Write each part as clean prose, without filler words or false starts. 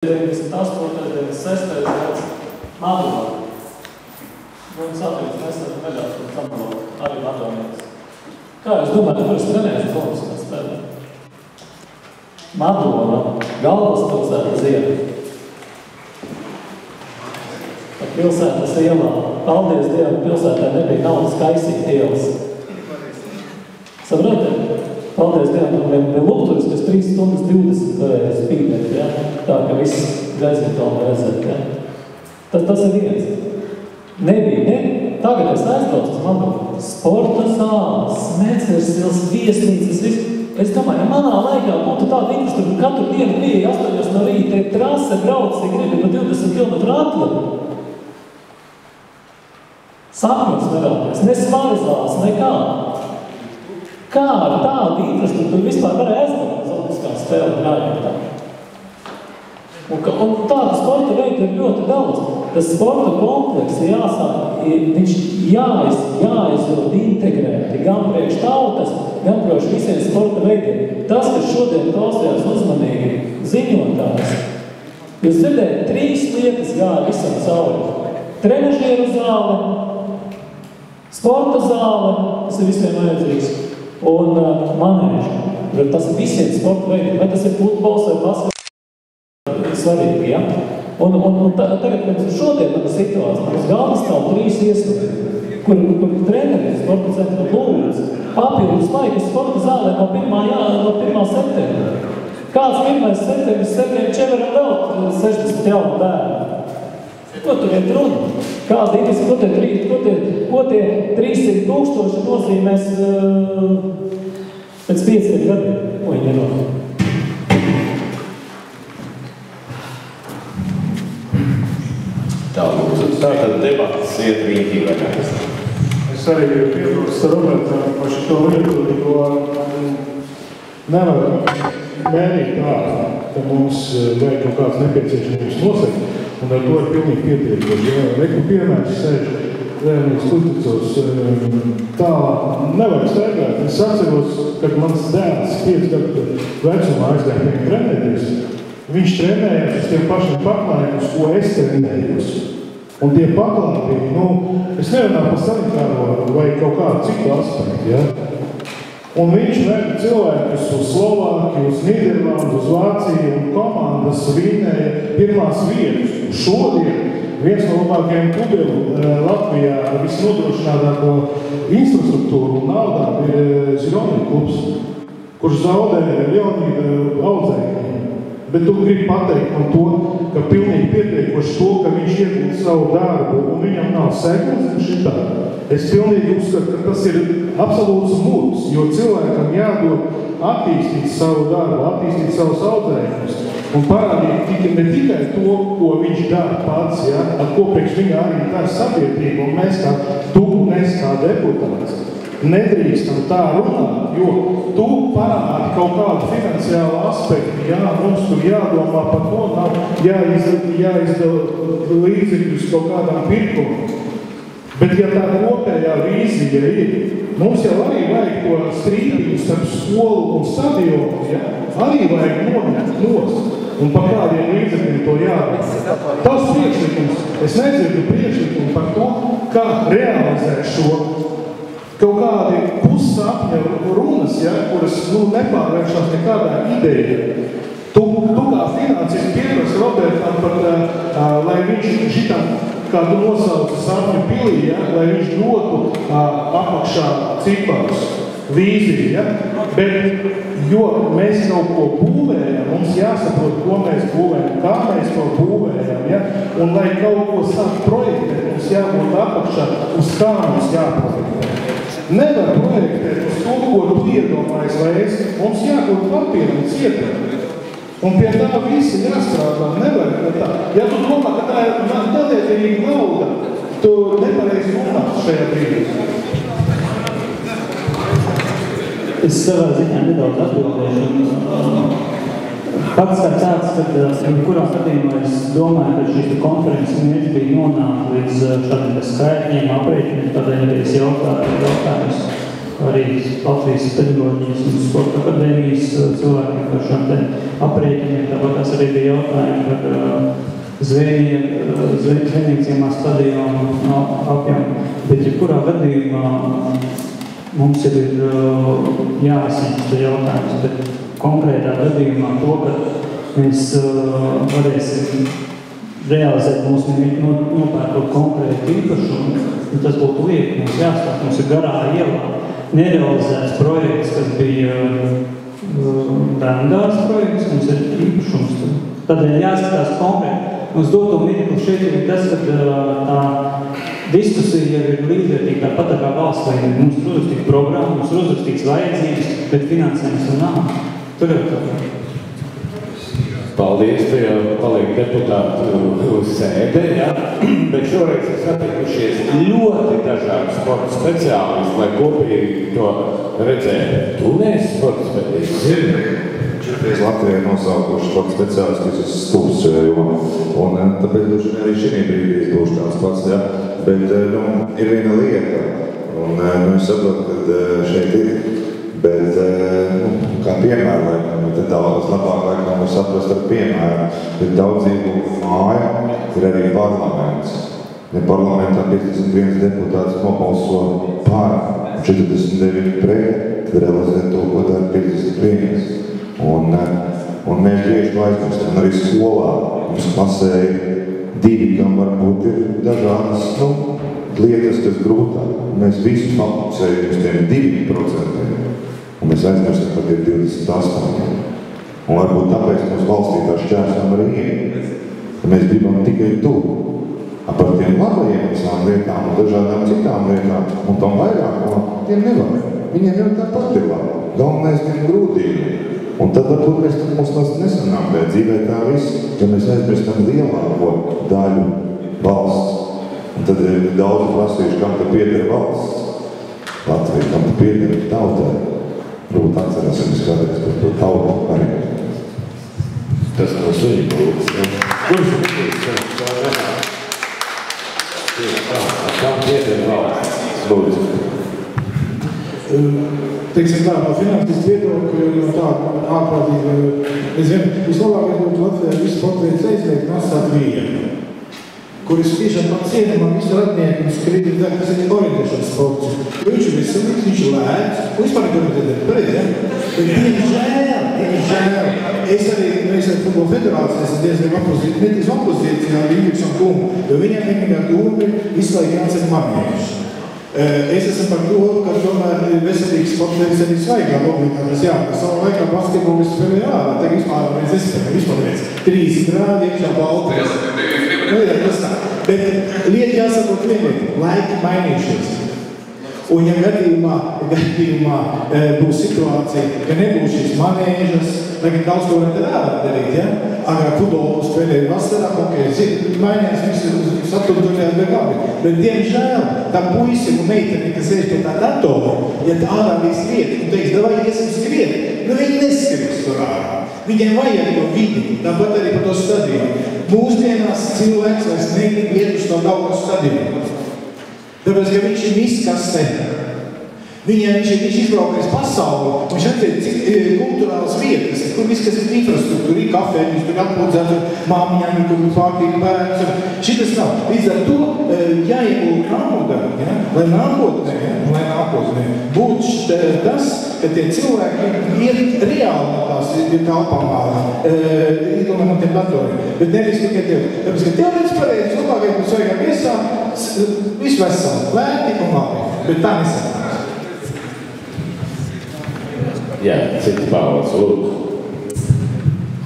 98. 96. gads Madonā. Mums attīst nesaka neļaus pēc Madonā, arī Madonīgs. Kā jūs domājat, kur es trenēšu politiskā spēlē? Madonā, galvaspilsēta Ziema. Pa pilsētas ielā, paldies Dievam, pilsētā nebija naudas kaisīt ielas. Saprotiet? Paldies Dievam, bija lukturis, kas 3 stundas 20 varēja spīdēt, ja? Tā, ka viss gaismitolni redzēt, ja? Tas ir viens. Nebija, ne? Tagad es aizbraucu uz Madonu. Sporta zāles, smēceres stils, viesnīcas, viss. Es domāju, ja manā laikā būtu tāda infrastruktūra, katru dienu bija 8 no rīta, trase brauc, ja gribi pa 20 km atlabi. Sapņos nevēlamies, ne svarzās, nekā. Kā ar tādu infrastruktūru vispār varēja aizbraukt uz olimpiskā spēle projektā? Un tādu sporta veidu ir ļoti daudz. Tas sporta kompleks jāsāk, viņš jāizdod integrēti, gan priekš tautas, gan priekš visiem sporta veidiem. Tas, kas šodien klausījās uzmanīgi ziņotājs, jūs dzirdējat, 3 lietas gāja visam cauri. Trenažieru zāle, sporta zāle, tas ir visiem vajadzīgs, un manēža. Tas ir visiem sporta veidiem, vai tas ir futbols vai basketbols, svarīgi, ja? Un tagad, kad šodien tāda situācija, mums galvas stāv 3 iestādes, kur treneri sporta centra lūdz papildus laiku sporta zālē no 1. septembra. Kāds 1. septembris čeveram vēl 60 jaunu bērnu? Ko tur iet runa? Kāda idejas, ko tie 300,000 nozīmēs pēc 5 gadiem? Ko viņi runa? Tātad debatas iet rītībēs. Es arī piebilstu Robertam par šo lietu, jo nevar mērīt tā, ka mums vajag kaut kāds nepieciešamības nosaka, un ar to ir pilnīgi pietiekami. Ja reku piemērs sēž Leonīds Kuticos, tā nevajag staigāt. Es atceros, kad mans dēls 5 gadu vecumā aizgāja pie trenēties. Viņš trenējās uz tiem pašiem paklājiem, uz ko es trenējos. Un tie paklāji, es nerunāju par sanitāro vai kaut kādu citu aspektu, ja? Un viņš veda cilvēkus uz Slovākiju, uz Nīderlandu, uz Vāciju un komandas vinnēja pirmās vietas. Šodien viens no labākajiem klubiem Latvijā ar visnodrošinātāko infrastruktūru un naudām ir Zironija klubs, kurš zaudēja Leonīda audzēkņiem. Bet tu gribi pateikt man to, ka pilnīgi pietiekoši to, ka viņš iegūt savu darbu un viņam nav sekundzi šitā. Es pilnīgi uzskatu, ka tas ir absolūts mūks, jo cilvēkam jādod attīstīt savu darbu, attīstīt savus audzējumus un parādīt ne tikai to, ko viņš dara pats, ja, ar ko priekš viņa arī dara sabiedrība, un mēs kā deputāts nedrīkstam tā runāt, jo tu parādi kaut kādu finansiālu aspektu, mums tur jādomā par to, nav jāizdod līdzekļus kaut kādām pirkumam. Bet ja tā kopējā vīzija ir, mums jau arī vajag to strīdību starp skolu un stadionu, ja? Arī vajag noņemt nost. Un par kādiem līdzekļiem to jādara. Tas priekšlikums, es nedzirdu priekšlikumu par to, kā realizēt šo kaut kādi pussapņa runas, ja, kuras nepārvēršās nekādā ideja. Tu kā finansisti pieprasi Robertam pat, lai viņš šitam, kā tu nosauci sapņu pilī, ja, lai viņš dotu apakšā ciparus, vīziju. Ja. Bet, jo mēs kaut ko būvējam, mums jāsaprot, ko mēs būvējam, kā mēs to būvējam. Ja. Un lai kaut ko sāk projektēt, mums jābūt apakšā, uz kā mums jāprojektē. Nevar projektēt uz to, ko tu iedomājies, vai mums jābūt papīram un cietām. Un pie tā visi jāstrādā, nevar tā. Ja tu domā, ka tā ir nelietīgi nauda, tu nepareizi runā šajā brīdī. Es savā ziņā nedaudz atbildēšu. Pats kā tāds, kad kurā skatījumā es domāju, ka šīs konferences mērķis bija nonākt līdz šādiem skaitļiem, aprēķiniem, tādēļ arī es jautājums. arī Latvijas pedagoģijas un sporta akadēmijas cilvēkiem par šiem te aprēķiniem. Tāpat tās arī bija jautājumi par zvejniecībās stadionu apjomu. Bet, ja kurā gadījumā mums jau ir jārisina jautājums, bet konkrētā gadījumā to, ka mēs varēsim realizēt mūsu nopērkot konkrētu īpašumu, un tas būtu lieki. Mums jāstāst, mums ir garā ielā nerealizēts projekts, kas bija bērndārs projekts, mums ir īpašums. Tādēļ jāskatās konkrēti. Mums doto mirkli šeit ir tas, ka tā diskusija jau ir līdzvērtīga tāpat kā valsts līmenī. Mums ir uzrakstīta programma, mums ir uzrakstīts vajadzības, bet finansējums nav. Tur jau tā. Paldies, te jau paliek deputāti uz sēde, ja? Bet šoreiz ir satikušies ļoti dažādi sporta speciālisti, lai kopīgi to redzētu. Tu neesi sporta speciālists? Četreiz Latvijai nosaukuši sporta speciālistus, kas ir stūps šajā jomā. Un tāpēc arī šī brīdī būšu tāds pats, ja? Bet ir viena lieta, un es saprotu, ka šeit ir, bet kā piemēra, laikam, tad daudz labāk laikam var saprast ar piemēru. Ir daudz dzīvokļu māja, ir arī parlaments. Ja parlamentā 51 deputāts nobalso par 49 pret, tad realizē to, ko dara 51. Un mēs bieži to aizmirstam. Arī skolā mums klasē ir divi, kam varbūt ir dažādas lietas, kas grūtāk. Mēs visu fokusējam uz tiem 2%, un mēs aizmirstam par tiem 28%. Un varbūt tāpēc mums valstī tā šķērsam arī ir. Mēs gribam tikai to. Par tiem labajiem visām lietām un dažādām citām lietām, un tam vairāk, tiem nevar. Viņiem jau tāpat ir labi. Galvenais ir grūtīgi. Un tad varbūt mums tas nesanāk, bet dzīvē tā viss, ja mēs aizmirstam lielāko daļu valsts. Un tad ir daudz prasījuši, kam te pieder valsts. Latvija, kam te pieder tautai. Varbūt atcerēsim kādreiz par to tautu arī. Tas nav suņi būs. Kurš ir? Kam pieder valsts? Lūdzu. Teiksim tā, no finanses viedokļa, no tāda ārprātīga, es zinu, vislabākais būtu Latvijā visu sportvietas aizliegt un atstāt vienu, kuris tiešām pats cienamā visu radnieku un skribi, kas ir orientēšanas sports. Viņš ir veselīgs, viņš ir lēts, un vispār nekomentēt pareizi, ja? Bet diemžēl, es arī Futbola federācijas diezgan opozīcijā ar Indriks un Kumu, jo viņiem vienīgā doma ir visu laiku jāceļ manieši. Es esmu par to, ka tomēr veselīgs sports arī svaigā obligātas jākas. Savu laikā basketbolu spēlēja ārā, tagad vispār mēs nespēlējam, vispār mēs 3 grādi iekšā baltas. Tas tā. Bet lieta jāsakot vienīgi, laiki mainījušies. Un ja gadījumā būs situācija, ka nebūs šīs manēžas, tagad daudz ko var ārā darīt, ja? Agrāk futbolu spēlēja vasarā, mainījās visi saturduļās vai labi. Bet, diemžēl, tā puisi un meiteni, kas sēž pie tā datora, ja tā ārā bija skriet, un teiks, davai iesim skriet, viņi neskries tur ārā. Viņiem vajag to vidi, tāpat arī par to stadionu. Mūsdienās cilvēks vairs negrib iet uz to Daugavas stadionu. Tāpēc, ka viņš ir miskastē. Viņš izbraukais pasauli, viņš attiec kulturālas vietas, kur viss, kas ir infrastruktūra, ir kafēņas, tur atpūdzētu māmiņām, kur pārtīk bērns. Šitas nav. Līdz ar to jāiegūt nauda, ja? Lai nākotnē būtu tas, ka tie cilvēki iet reāli no tās telpām no tiem datoriem. Bet nevis tikai tev. Tāpēc, ka tev redz pareizi, labākais būs vajag iesāt, visu veselu, lēti un labi. Bet tā nesanāk. Jā, cits Pāvils, lūdzu.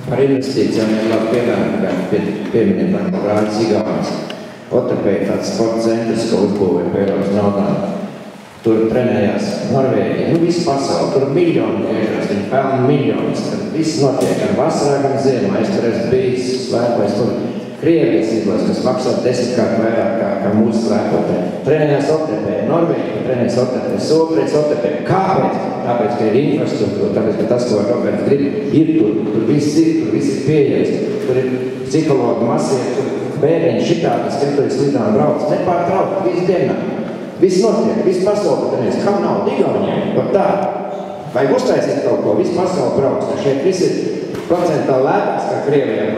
Par investīcijām ir labi piemēram, pieminēt Brāļas Igaunis. Otapēja tāds sporta centrs, ko uzbūvēja par Eiropas naudām. Tur trenējās Norvēģija, visu pasauli, tur miljoni griežās, viņi pelna miljonus. Tad viss notiek gan vasarā, gan ziemā. Es tur esmu bijis svētpais, tur Krievijas izlaiž, kas maksā 10-kārt vairāk kā mūsu svētpatē. Trenējās Otapēja, Norvēģija trenējās Otapēja, Soprēc Otapēja. Kāpēc? Tāpēc, ka ir infrastruktūra, tāpēc, ka tas, ko Roberts grib, ir tur viss ir pieejams. Tur ir psihologi, masie, tur bērniņi šitādi, skatoties lidām brauc, nepārtraukt, visu dienā. Viss notiek, viss pasauli trenēs. Kam nav Igauniem? Pat tā. Vajag uztaisīt kaut ko, viss pasauli brauks. Šeit viss ir procentāli lētās kā Krievijā.